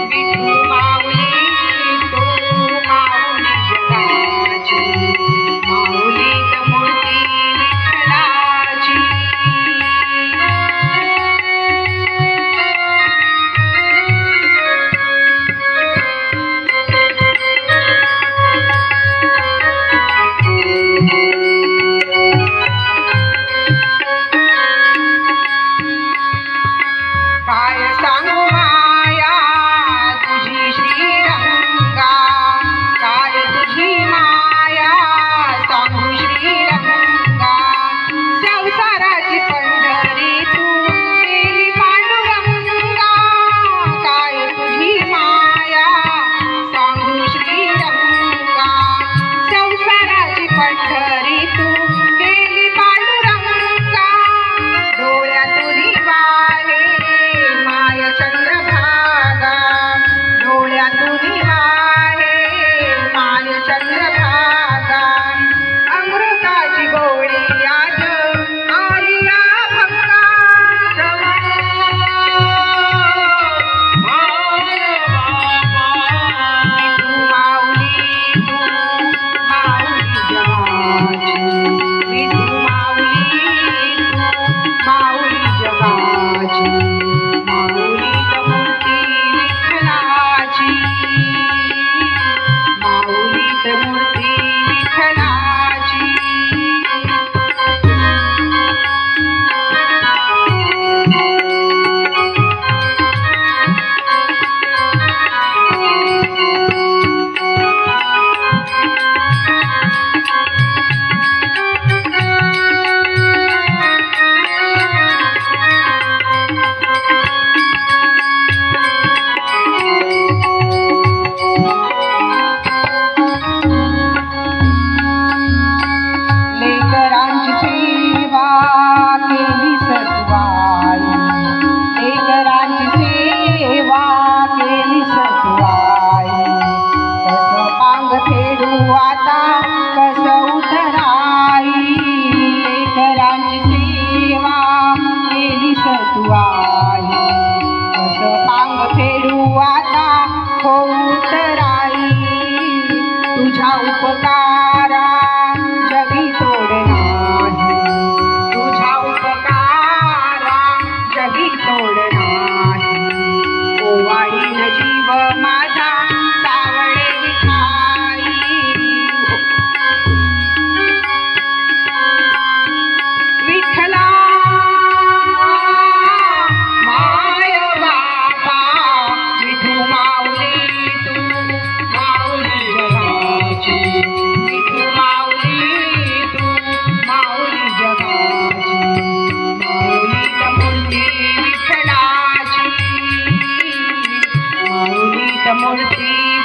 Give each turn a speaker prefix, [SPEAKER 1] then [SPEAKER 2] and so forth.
[SPEAKER 1] विठू माऊली तू माऊली जगाची, माऊलीत मूर्ती विठ्ठलाची. काय सांगू माया तुझी श्रीरंगा, काय तुझी माया सांगू श्रीरंगा. संसाराची पंढरी तू केली पांडुरंगा, काय तुझी माया सांगू श्रीरंगा. संसाराची पंढरी तू केली पांडुरंगा, डोळ्यातून वाहे माय चंद्रभागा, डोळ्यातून वाहे माय चंद्रभागा. अमृताची गोळी आज आली या भक्ता, विठू माऊली तू माऊली जगाची, विठू माऊली तू माऊली जगाची, माऊलीत मूर्ती विठ्ठलाची, माऊलीत मूर्ती विठ्ठलाची. लेकरांची सेवा केली सतवाई, लेकरांची सेवा केली सतवाई. कसं पांग फेडू आता कसं उतराई, लेकरांची सेवा केली सतवाई. कसं पांग फेडू आता हो उतराई. तुझ्या उपकारा जगी तोड नाही, तुझ्या उपकारा जगी तोड नाही. ओवाळीन जीव माझा सावळे विठाई, विठ्ठला माय बाबा. विठू माऊली तू माऊली जगाची, विठू माऊली तू माऊली जगाची, माऊलीत मूर्ती विठ्ठलाची, माऊलीत मूर्ती